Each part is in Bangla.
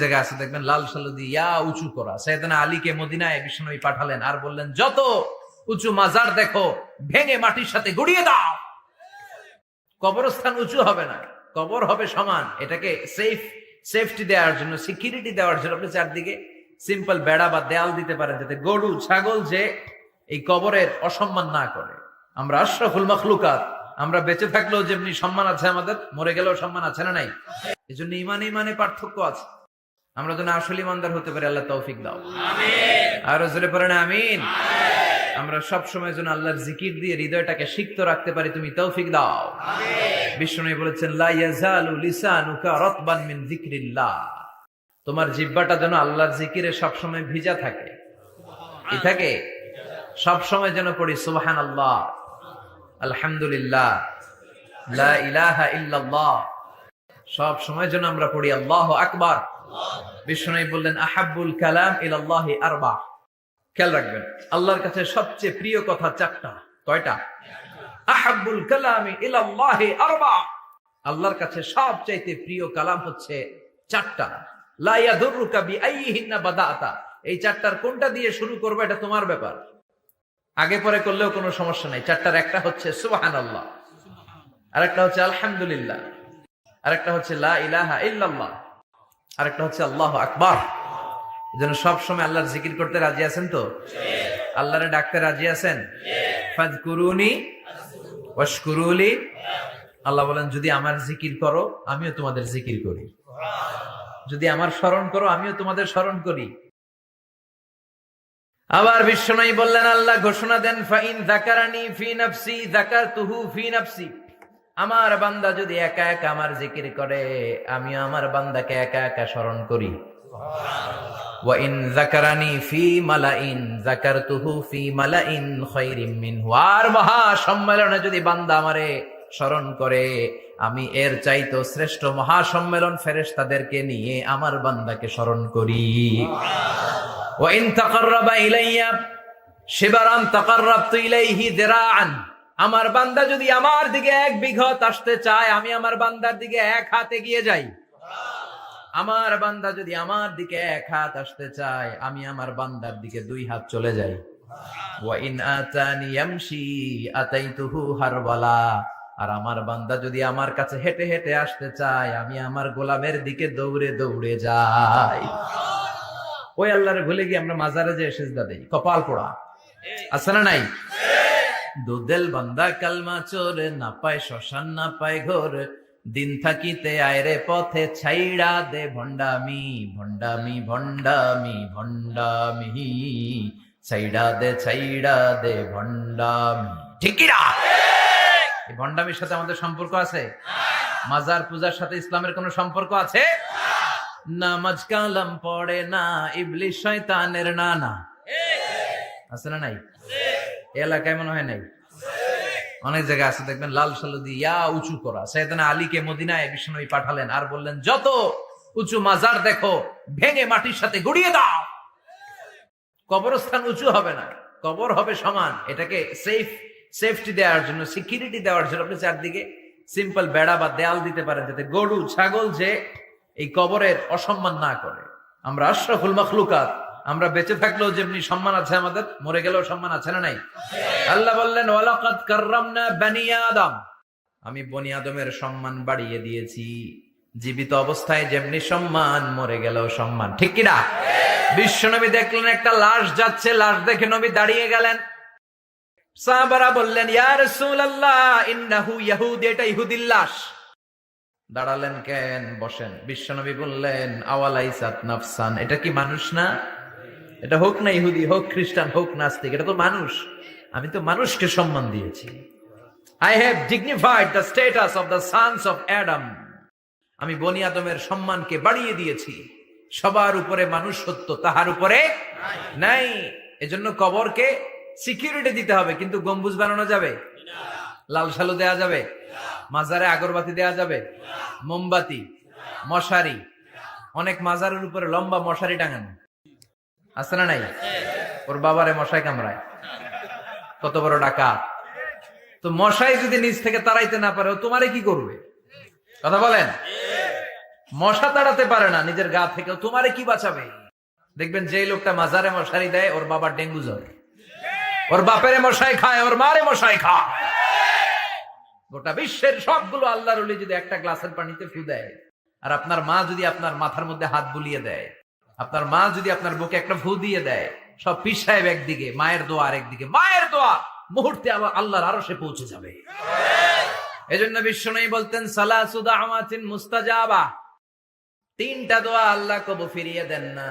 জায়গা আছে দেখবেন লাল সালু দিয়া উঁচু করা। সাইয়েদনা আলীকে মদিনায় বিশ্বনবী পাঠালেন আর বললেন, যত উঁচু মাজার দেখো ভেঙে মাটির সাথে গুড়িয়ে দাও। কবরস্থান উঁচু হবে না, কবর হবে সমান। এটাকে সেফটি দেওয়ার জন্য, সিকিউরিটি দেওয়ার জন্য আপনি চারদিকে সিম্পল বেড়া বা দেয়াল দিতে পারেন, যাতে গরু ছাগল যে এই কবরের অসম্মান না করে। আমরা আশরাফুল মাখলুকাত, আমরা বেঁচে থাকলেও যেমনি সম্মান আছে আমাদের, মরে গেলেও সম্মান আছে না নাই? এই জন্য ইমানে পার্থক্য আছে। আমরা যেন আসলে ইমানদার হতে পারি, আল্লাহ তৌফিক দাও। আর জোরে পড়েন আমিন। আমরা সব সময় যেন আল্লাহর জিকির দিয়ে হৃদয়টাকে সিক্ত রাখতে পারি, তুমি তৌফিক দাও। বিষ্ণু বলেছেন, লা ইয়াজালু লিসানুকা রাতবান মিন যিকরিল্লাহ, তোমার জিহ্বাটা যেন আল্লাহর জিকিরে সব সময় ভিজা থাকে। কি থাকে? সব সময় যেন পড়ি সুবহানাল্লাহ, আলহামদুলিল্লাহ, লা ইলাহা ইল্লাল্লাহ। সব সময় যেন আমরা পড়ি আল্লাহু আকবার। বিষ্ণু বললেন, আহাব্বুল কালাম ইলাল্লাহি আরবা। খেয়াল রাখবেন, আল্লাহর কাছে সবচেয়ে প্রিয় কথা চারটা। কয়টা? আহাব্বুল কালামি ইলাল্লাহি আরবা। আল্লাহর কাছে সবচাইতে প্রিয় কালাম হচ্ছে চারটা। লা ইয়াদুররুকা বিআইয়িহিন্না বাদাতা। এই চারটার কোনটা দিয়ে শুরু করবে এটা তোমার ব্যাপার, আগে পরে করলেও কোনো সমস্যা নাই। চারটার একটা হচ্ছে সুবহানাল্লাহ, আরেকটা হচ্ছে আলহামদুলিল্লাহ, আরেকটা হচ্ছে লা ইলাহা ইল্লাল্লাহ, আরেকটা হচ্ছে আল্লাহু আকবার। যেন সব সময় আল্লাহর জিকির করতে রাজি আছেন তো? আল্লাহরে ডাকতে রাজি আছেন? ফাযকুরুনি ওয়াশকুরুলি। আল্লাহ বলেন, যদি আমার জিকির করো আমিও তোমাদের জিকির করি, যদি আমার স্মরণ করো আমিও তোমাদের স্মরণ করি। আবার বিশ্বনবী বললেন, আল্লাহ ঘোষণা দেন, ফাইন যাকারানি ফি নাফসি যাকারতুহু ফি নাফসি। আমার বান্দা যদি একা একা আমার জিকির করে আমিও আমার বান্দাকে একা একা স্মরণ করি। ওয়া ইন যাকারানি ফি মালাইন যাকারতুহু ফি মালাইন খায়রিম মিনহু। আর মহা সম্মেলনে যদি বান্দা আমারে স্মরণ করে আমি এর চাইতো শ্রেষ্ঠ মহা সম্মেলন ফেরেশতাদেরকে নিয়ে আমার বান্দাকে স্মরণ করি। ওয়া ইন তাকাররাবা ইলাইয়া শিবরান তাকাররাবতু ইলাইহি যিরাআন। আমার বান্দা যদি আমার দিকে 1 বিঘত আসতে চায় আমি আমার বান্দার দিকে 1 হাত এগিয়ে যাই। আমার বান্দা যদি আমার দিকে 1 হাত আসতে চায় আমি আমার বান্দার দিকে 2 হাত চলে যাই। ওয়া ইন আতানি ইয়ামশি আতাইতুহু হারওয়ালা। আর আমার বান্দা যদি আমার কাছে হেঁটে হেঁটে আসতে চায় আমি আমার গোলামের দিকে দৌড়ে দৌড়ে যাই। ওই আল্লাহরে ভুলে গিয়ে আমরা মাজারে যে সিজদা দেই, কপাল পোড়া। আছে না নাই? দুদেল বান্দা কালমা চোরে, না পায় শ্মশান না পায় ঘর, দিন থাকিতে আয়রে পথে ছাইড়া দে ভণ্ডামি ভণ্ডামি ভণ্ডামি ভণ্ডামি, ছাইড়া দে ভণ্ডামি। ঠিক কি না? এই ভণ্ডামির সাথে আমাদের সম্পর্ক আছে? মাজার পূজার সাথে ইসলামের কোনো সম্পর্ক আছে? নামাজ কালাম পড়ে না ইবলিস শয়তানের নানা। আছে না নাই? এলাকায় মনে হয় নাই, অনেক জায়গায় আছে দেখবেন লাল সালু দিয়া উঁচু করা। সাইয়েদনা আলীকে মদিনায় বিশ্বনবী পাঠালেন আর বললেন, যত উঁচু মাজার দেখো ভেঙে মাটির সাথে গুড়িয়ে দাও। কবরস্থান উঁচু হবে না, কবর হবে সমান। এটাকে সেফটি দেওয়ার জন্য, সিকিউরিটি দেওয়ার জন্য আপনি চারদিকে সিম্পল বেড়া বা দেয়াল দিতে পারেন, যাতে গরু ছাগল যে এই কবরের অসম্মান না করে। আমরা আশরাফুল মাখলুকাত, আমরা বেঁচে থাকলেও যেমনি সম্মান আছে আমাদের, মরে গেলেও সম্মান আছে না নাই? আল্লাহ বললেন, ওয়ালাকাদ কাররামনা বানি আদম। আমি বনি আদমের সম্মান বাড়িয়ে দিয়েছি। জীবিত অবস্থায় যেমনি সম্মান, মরে গেলেও সম্মান। ঠিক কি না? বিশ্বনবী দেখলেন একটা লাশ যাচ্ছে, লাশ দেখে নবী দাঁড়িয়ে গেলেন। সাহাবারা বললেন, ইয়া রাসূলুল্লাহ ইন্নাহু ইয়াহুদি, এটা ইহুদির লাশ। দাঁড়ালেন কেন? বসেন। বিশ্বনবী বললেন, আওয়ালাইসাত নাফসান, এটা কি মানুষ না? এটা হোক না ইহুদি, হোক খ্রিস্টান, হোক নাস্তিক, এটা তো মানুষ। আমি তো মানুষকে সম্মান দিয়েছি। I have dignified the status of the sons of Adam. আমি বনি আদমের সম্মানকে বাড়িয়ে দিয়েছি। সবার উপরে মানুষ সত্য, তাহার উপরে নাই। এজন্য কবরকে সিকিউরিটি দিতে হবে, কিন্তু গম্বুজ বানানো যাবে? লাল সালু দেয়া যাবে? মাজারে আগরবাতি দেয়া যাবে? মোমবাতি, মশারি। অনেক মাজারের উপরে লম্বা মশারি টাঙানো আছে না নাই? ওর বাবারে মশাই কামড়ায়, কত বড় ডাকাত। তো মশাই যদি নিজ থেকে তাড়াইতে না পারে ও তোমারে কি করবে? কথা বলেন। মশা তাড়াতে পারে না নিজের গা থেকে, তোমারে কি বাঁচাবে? দেখবেন যে লোকটা মাজারে মশারি দেয়, ওর বাবার ডেঙ্গু জ্বর, ওর বাপেরে মশাই খায়, ওর মারে মশাই খায়। গোটা বিশ্বের সবগুলো আল্লাহর ওলি যদি একটা গ্লাসের পানিতে ফু দেয়, আর আপনার মা যদি আপনার মাথার মধ্যে হাত বুলিয়ে দেয়, আপনার মা যদি আপনার বুকে একটা ফু দিয়ে দেয়, সব পীর সাহেব একদিকে, মায়ের দোয়া আরেকদিকে, মায়ের দোয়া মুহূর্তে আবার আল্লাহর আরশে পৌঁছে যাবে। এজন্য বিশ্বনবী বলতেন সালাসু দাওয়াতিন মুস্তাজাবা, তিনটা দোয়া আল্লাহ কবুল ফিরিয়ে দেন না।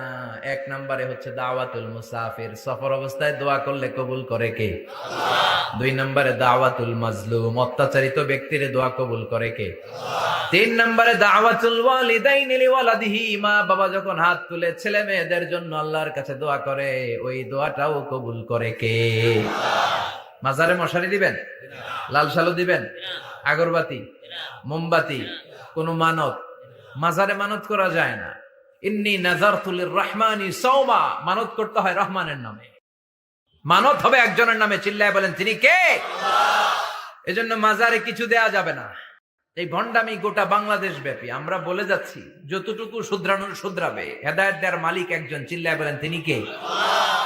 এক নম্বরে হচ্ছে দাওয়াতুল মুসাফির, সফর অবস্থায় দোয়া করলে কবুল করে কে? আল্লাহ। দুই নম্বরে দাওয়াতুল মাজলুম, অত্যাচারিত ব্যক্তির দোয়া কবুল করে কে? আল্লাহ। তিন নম্বরে দাওয়াতুল ওয়ালিদাইনি লিওয়ালাদিহি, মা বাবা যখন হাত তুলে ছেলে মেয়েদের জন্য আল্লাহর কাছে দোয়া করে, ওই দোয়াটাও কবুল করে কে? আল্লাহ। মাজারে মশারি দিবেন? লাল শালু দিবেন? আগরবাতি, মোমবাতি, কোন মানত? মাজারে মানত করা যায় না। ইন্নী নাযারতু লিররহমানি সাওমা, মানত করতে হয় রহমানের নামে, মানত হবে একজনের নামে। চিল্লায় বলেন তিনি কে? আল্লাহ। এজন্য মাজারে কিছু দেয়া যাবে না। এই ভণ্ডামি গোটা বাংলাদেশ ব্যাপী, আমরা বলে যাচ্ছি যতটুকু শুধরানোর শুধরাবে। হেদায়েত দেওয়ার মালিক একজন, চিল্লায় বলেন তিনি কে? আল্লাহ।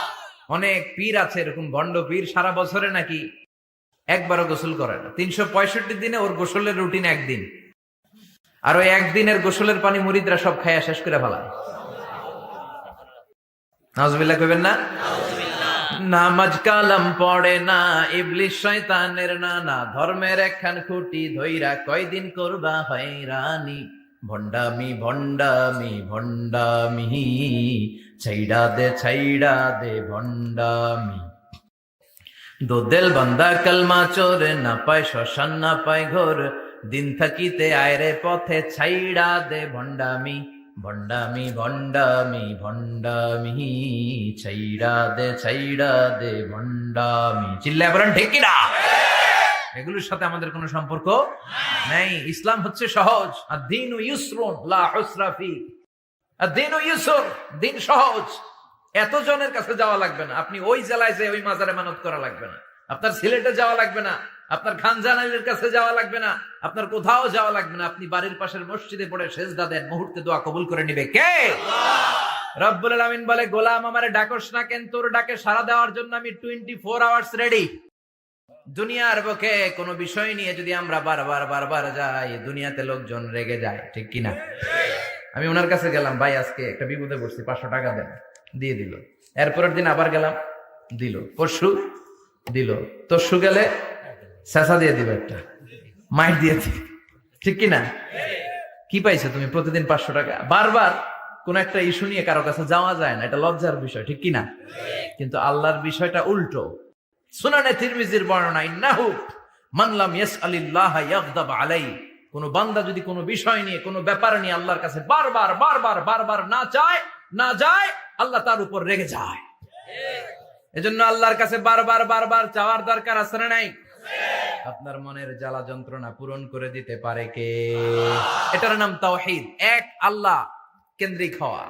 অনেক পীর আছে এরকম ভণ্ড পীর, সারা বছরে নাকি একবারও গোসল করে না, 365 দিনে ওর গোসলের রুটিন একদিন, আর ওই একদিনের গোসলের পানি মুরিদরা সব খাইয়া শেষ করে ফেলায়। নাউজুবিল্লাহ কইবেন না? নামাজ কালাম পড়ে না, ইবলিস শয়তানের নানা, ধর্মের একখান খুঁটি ধইরা কয়দিন করবা হয়রানি। ভণ্ডামি ভণ্ডামি ভণ্ডামি, ছাইড়া দে ভণ্ডামি। দোদেল বান্দা কালমা চোর, না পায় শ্মশান না পায় ঘোর, দিন থাকিতে আয়রে পথে ছাইড়া দে ভণ্ডামি। ভণ্ডামি ভণ্ডামি ভণ্ডামি, ছাইড়া দে ভণ্ডামি। চিল্লায় বলেন ঠিক কিনা? এগুলোর সাথে আমাদের কোনো সম্পর্ক নেই। ইসলাম হচ্ছে সহজ। আদ-দীনু ইউসরুন লা উসরা ফি, আদ-দীনু ইউসর, দিন সহজ। এত জনের কাছে যাওয়া লাগবে না, আপনি ওই জেলায় যে ওই মাজারে মানত করা লাগবে না, আপনার সিলেটে যাওয়া লাগবে না, আপনার খানজানাইলের কাছে যাওয়া লাগবে না, আপনার কোথাও যাওয়া লাগবে না। আপনি বাড়ির পাশের মসজিদে পড়ে সেজদা দেন, মুহূর্তে দোয়া কবুল করে নিবে কে? আল্লাহ। রব্বুল আলামিন বলে, গোলাম আমারে ডাকস না কেন? তোর ডাকে সাড়া দেওয়ার জন্য আমি 24 আওয়ার্স রেডি। দুনিয়ার বুকে কোনো বিষয় নিয়ে যদি আমরা বারবার যাই, দুনিয়াতে লোকজন রেগে যায়, ঠিক কিনা? আমি ওনার কাছে গেলাম, ভাই আজকে একটা বিপদে পড়ছি, 500 টাকা দেন, দিয়ে দিল। এরপরের দিন আবার গেলাম, দিল। পরশু দিল, তরশু গেলে চেঁচা দিয়ে দিবে, একটা মাইর দিয়ে দিবে, ঠিক কিনা? কি পাইছো তুমি? প্রতিদিন 500 টাকা। বারবার কোন একটা ইস্যু নিয়ে কারো কাছে যাওয়া যায় না, এটা লজ্জার বিষয়, ঠিক কিনা? কিন্তু আল্লাহর বিষয়টা উল্টো। সুনানে তিরমিজির বর্ণনা, ইন্নাহু মান লাম ইয়াসআলিল্লাহ ইয়াগদাব আলাইহি, কোন বান্দা যদি কোনো বিষয় নিয়ে, কোনো ব্যাপার নিয়ে আল্লাহর কাছে বারবার না চায়, না যায়, আল্লাহ তার উপর রেগে যায়। এজন্য আল্লাহর কাছে বারবার চাওয়ার দরকার আছে না নাই? আপনার মনের জ্বালা যন্ত্রণা পূরণ করে দিতে পারে কে? এটার নাম তাওহীদ। এক আল্লাহ কেন্দ্রিক হওয়া,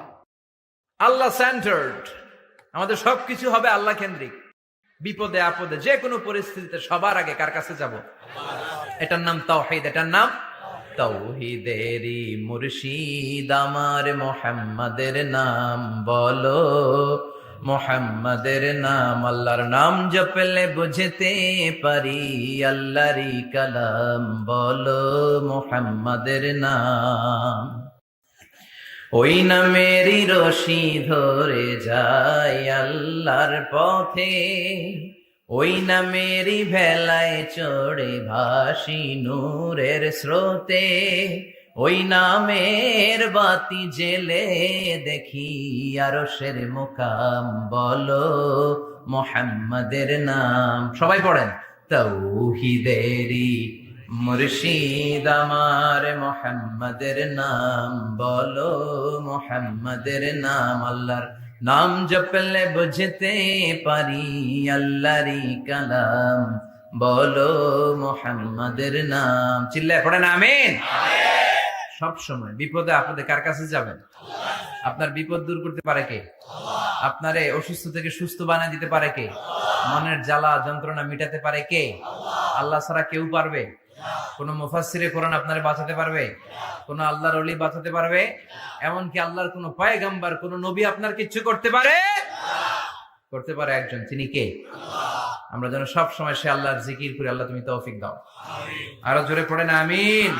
আল্লাহ সেন্টার্ড। আমাদের সবকিছু হবে আল্লাহ কেন্দ্রিক। বিপদে আপদে যে কোনো পরিস্থিতিতে সবার আগে কার কাছে যাব? এটার নাম তাওহীদ। এটার নাম তাওহীদেরই মুর্শিদ আমার মুহাম্মাদের নাম বলো, মুহাম্মাদের নাম। আল্লাহর নাম জপলে বুঝতে পারি, আল্লাহরই কালাম বলো, মুহাম্মাদের নাম। ওই নামেরই রশি ধরে যায় আল্লাহর পথে, ওই নামেরই ভেলায় চড়ে ভাসি নূরের স্রোতে, ওই নামের বাতি জেলে দেখি আরশের মুকাম বলো, মুহাম্মাদের নাম। সবাই পড়েন, তাওহীদেরই মুর্শিদ আমার মুহাম্মাদের নাম বলো, মুহাম্মাদের নাম। আল্লাহর নাম জপলে বুঝতে পারি, আল্লাহরই কালাম বলো, মুহাম্মাদের নাম। চিল্লায় পড়েন আমিন। সব সময় বিপদে আপদে কার কাছে যাবেন? আপনার বিপদ দূর করতে পারে কে? আপনারে অসুস্থ থেকে সুস্থ বানিয়ে দিতে পারে কে? মনের জ্বালা যন্ত্রণা মিটাতে পারে কে? আল্লাহ ছাড়া কেউ পারবে? কোন মুফাসসিরে কোরআন আপনারে বাঁচাতে পারবে? কোন আল্লাহর ওলি বাঁচাতে পারবে? এমনকি আল্লাহর কোন পয়গাম্বার কোন নবী আপনার কিচ্ছু করতে পারে? করতে পারে একজন, তিনি কে? আমরা যেন সব সময় সে আল্লাহর জিকির করি। আল্লাহ তুমি তৌফিক দাও। আরো জোরে পড়ে না আমিন।